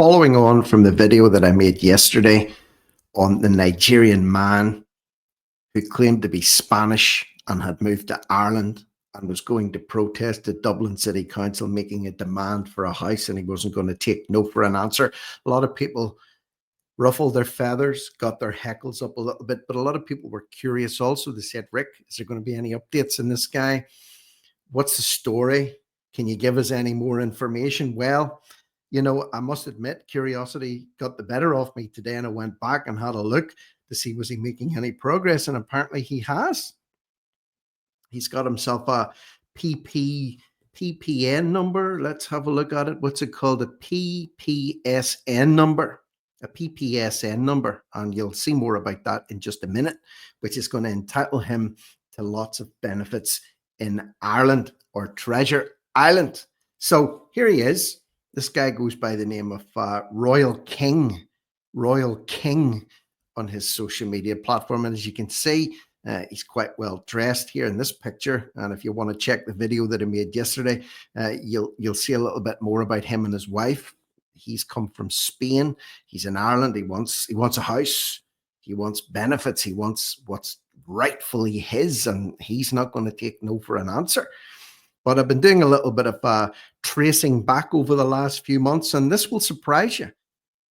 following on from the video that I made yesterday on the Nigerian man who claimed to be Spanish and had moved to Ireland and was going to protest at Dublin City Council making a demand for a house, and he wasn't going to take no for an answer. A lot of people ruffled their feathers, got their heckles up a little bit, but a lot of people were curious also. They said, Rick, is there going to be any updates in this guy? What's the story? Can you give us any more information? Well, you know, I must admit, curiosity got the better of me today, and I went back and had a look to see was he making any progress, and apparently he has. He's got himself a PPN number. Let's have a look at it. What's it called? A PPSN number. A PPSN number, and you'll see more about that in just a minute, which is going to entitle him to lots of benefits in Ireland, or Treasure Island. So here he is. This guy goes by the name of Royal King on his social media platform. And as you can see, he's quite well dressed here in this picture. And if you want to check the video that I made yesterday, you'll see a little bit more about him and his wife. He's come from Spain. He's in Ireland. He wants a house. He wants benefits. He wants what's rightfully his, and he's not going to take no for an answer. But I've been doing a little bit of tracing back over the last few months, and this will surprise you.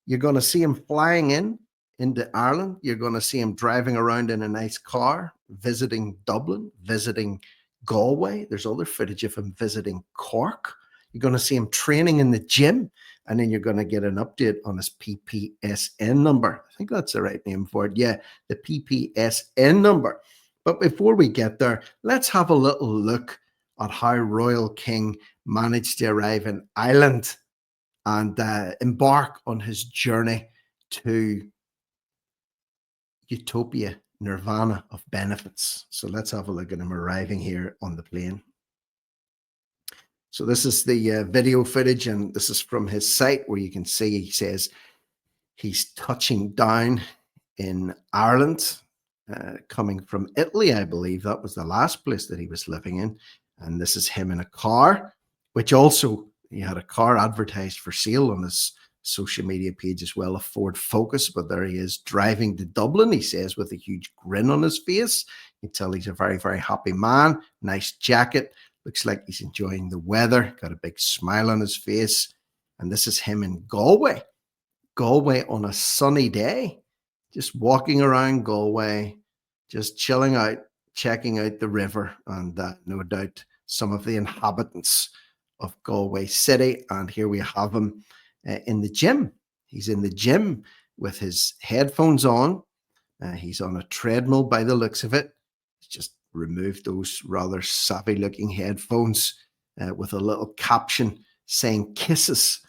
You're going to see him flying into Ireland. You're going to see him driving around in a nice car, visiting Dublin, visiting Galway. There's other footage of him visiting Cork. You're going to see him training in the gym, and then you're going to get an update on his PPSN number. I think that's the right name for it. Yeah, the PPSN number. But before we get there, let's have a little look at how Royal King managed to arrive in Ireland and embark on his journey to utopia, nirvana of benefits. So let's have a look at him arriving here on the plane. So this is the video footage, and this is from his site, where you can see he says he's touching down in Ireland, coming from Italy, I believe. That was the last place that he was living in. And this is him in a car, which also, he had a car advertised for sale on his social media page as well, a Ford Focus. But there he is driving to Dublin, he says, with a huge grin on his face. You can tell he's a very, very happy man. Nice jacket. Looks like he's enjoying the weather. Got a big smile on his face. And this is him in Galway. Galway on a sunny day. Just walking around Galway, just chilling out, checking out the river, and no doubt some of the inhabitants of Galway City. And here we have him in the gym. He's in the gym with his headphones on. He's on a treadmill by the looks of it. He's just removed those rather savvy looking headphones with a little caption saying kisses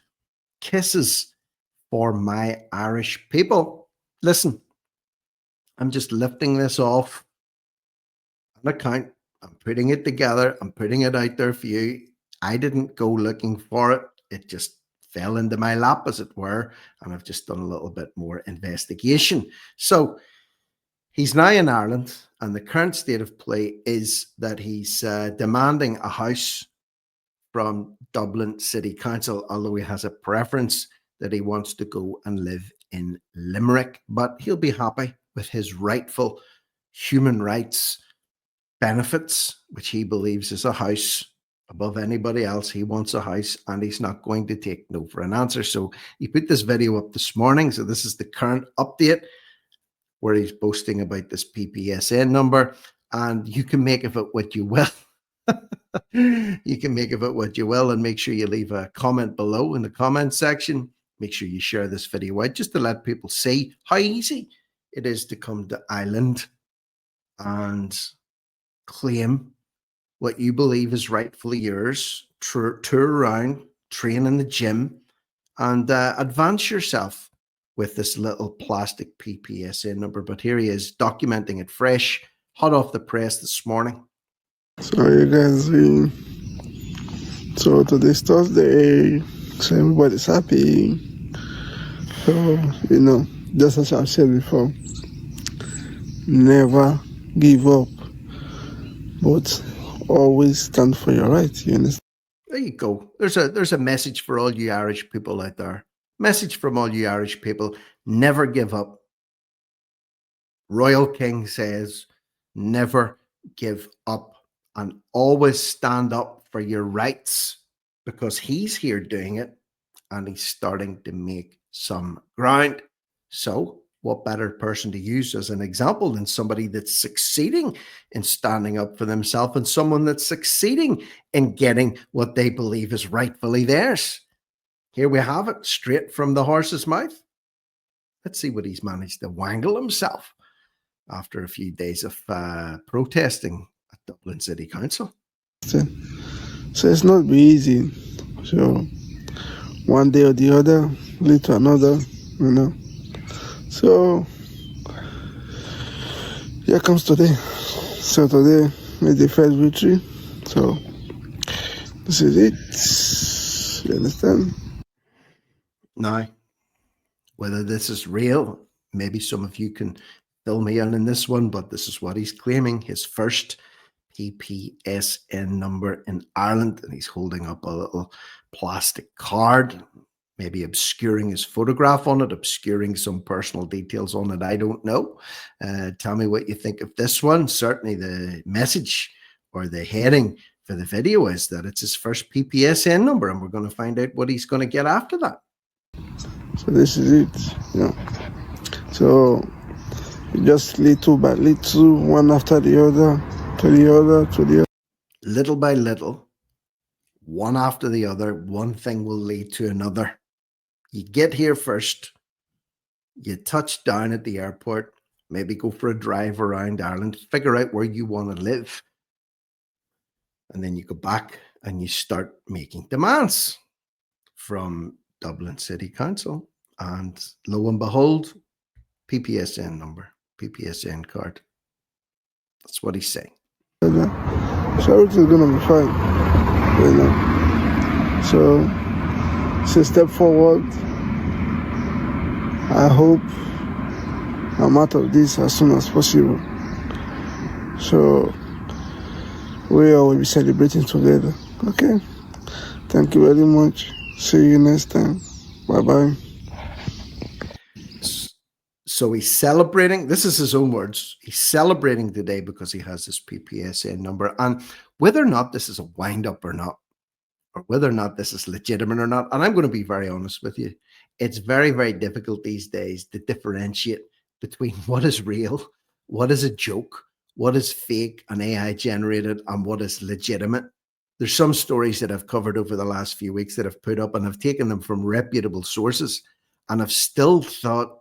for my Irish people. Listen, I'm just lifting this off an account. I'm putting it together. I'm putting it out there for you. I didn't go looking for it. It just fell into my lap, as it were, and I've just done a little bit more investigation. So he's now in Ireland, and the current state of play is that he's demanding a house from Dublin City Council, although he has a preference that he wants to go and live in Limerick. But he'll be happy with his rightful human rights benefits, which he believes is a house above anybody else. He wants a house, and he's not going to take no for an answer. So he put this video up this morning. So this is the current update, where he's boasting about this PPSN number, and you can make of it what you will. You can make of it what you will, and make sure you leave a comment below in the comment section. Make sure you share this video out, just to let people see how easy it is to come to Ireland and claim what you believe is rightfully yours, tour around, train in the gym, and advance yourself with this little plastic PPSN number. But here he is, documenting it fresh, hot off the press this morning. So you guys, so today's Thursday, so everybody's happy. So, you know, just as I've said before, never give up, but always stand for your right. You understand? There you go. There's a message for all you Irish people out there. Message from all you Irish people: never give up. Royal King says, never give up and always stand up for your rights, because he's here doing it and he's starting to make some ground. So, what better person to use as an example than somebody that's succeeding in standing up for themselves and someone that's succeeding in getting what they believe is rightfully theirs? Here we have it, straight from the horse's mouth. Let's see what he's managed to wangle himself after a few days of protesting at Dublin City Council. So it's not be easy. So one day or the other lead to another, you know. So here comes today. So today made the first victory. So this is it. You understand? Now, whether this is real, maybe some of you can fill me in this one, but this is what he's claiming: his first PPSN number in Ireland, and he's holding up a little plastic card, maybe obscuring his photograph on it, obscuring some personal details on it. I don't know. Tell me what you think of this one. Certainly the message or the heading for the video is that it's his first PPSN number, and we're going to find out what he's going to get after that. So this is it, you know. So you just little by little, one after the other, to the other, to the other. Little by little, one after the other, one thing will lead to another. You get here first, you touch down at the airport, maybe go for a drive around Ireland, figure out where you want to live. And then you go back and you start making demands from Dublin City Council. And lo and behold, PPSN number, PPSN card. That's what he's saying. So everything's gonna be fine, you know. So it's a step forward. I hope I'm out of this as soon as possible. So we all will be celebrating together. Okay. Thank you very much. See you next time. Bye-bye. So he's celebrating. This is his own words. He's celebrating today because he has this PPSN number. And whether or not this is a wind-up or not, or whether or not this is legitimate or not, and I'm going to be very honest with you, it's very, very difficult these days to differentiate between what is real, what is a joke, what is fake and AI generated, and what is legitimate. There's some stories that I've covered over the last few weeks that I've put up, and I've taken them from reputable sources, and I've still thought,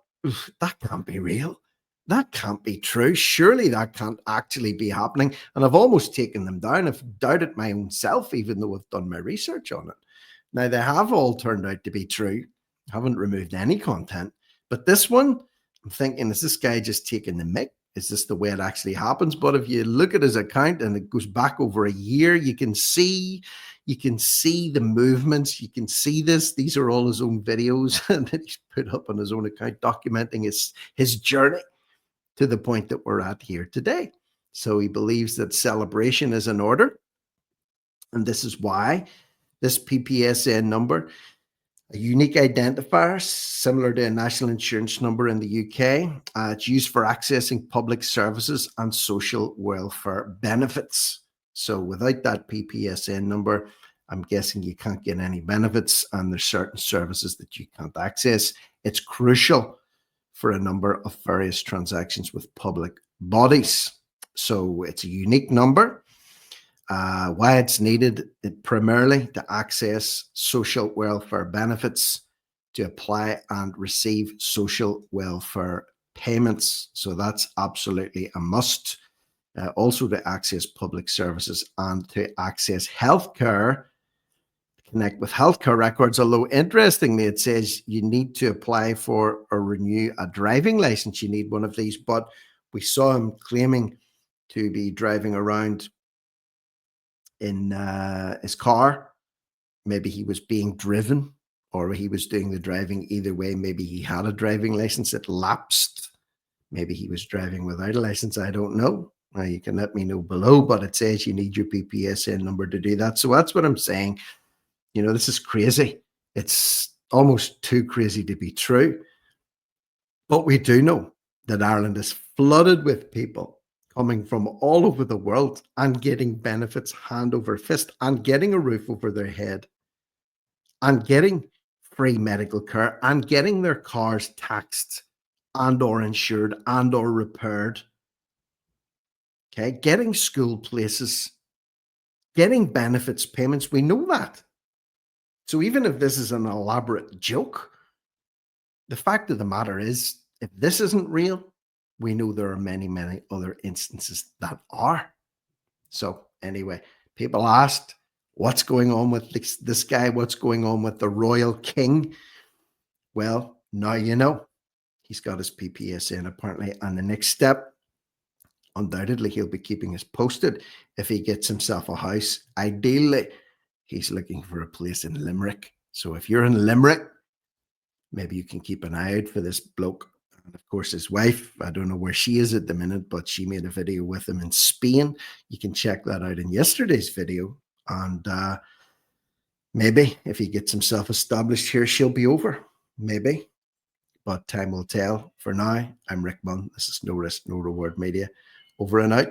that can't be real. That can't be true. Surely that can't actually be happening. And I've almost taken them down. I've doubted my own self, even though I've done my research on it. Now, they have all turned out to be true. I haven't removed any content. But this one, I'm thinking, is this guy just taking the mick? Is this the way it actually happens? But if you look at his account and it goes back over a year, you can see the movements. You can see this. These are all his own videos that he's put up on his own account, documenting his journey to the point that we're at here today. So he believes that celebration is in order. And this is why this PPSN number, a unique identifier similar to a national insurance number in the UK. It's used for accessing public services and social welfare benefits. So without that PPSN number, I'm guessing you can't get any benefits, and there's certain services that you can't access. It's crucial for a number of various transactions with public bodies. So it's a unique number. Why it's needed primarily to access social welfare benefits, to apply and receive social welfare payments. So that's absolutely a must. Also to access public services and to access healthcare, connect with healthcare records. Although interestingly, it says you need to apply for or renew a driving license. You need one of these, but we saw him claiming to be driving around in his car. Maybe he was being driven or he was doing the driving. Either way, maybe he had a driving license that lapsed. Maybe he was driving without a license. I don't know. Now you can let me know below, but it says you need your PPSN number to do that. So that's what I'm saying. You know, this is crazy. It's almost too crazy to be true. But we do know that Ireland is flooded with people coming from all over the world and getting benefits hand over fist and getting a roof over their head and getting free medical care and getting their cars taxed and or insured and or repaired. Okay, getting school places, getting benefits payments. We know that. So even if this is an elaborate joke, the fact of the matter is, if this isn't real, we know there are many, many other instances that are. So anyway, people asked, what's going on with this guy? What's going on with the royal king? Well, now you know. He's got his PPSN apparently. And the next step, undoubtedly, he'll be keeping us posted if he gets himself a house. Ideally, he's looking for a place in Limerick. So if you're in Limerick, maybe you can keep an eye out for this bloke. And of course, his wife, I don't know where she is at the minute, but she made a video with him in Spain. You can check that out in yesterday's video. And maybe if he gets himself established here, she'll be over. Maybe. But time will tell. For now, I'm Rick Munn. This is No Risk, No Reward Media. Over and out.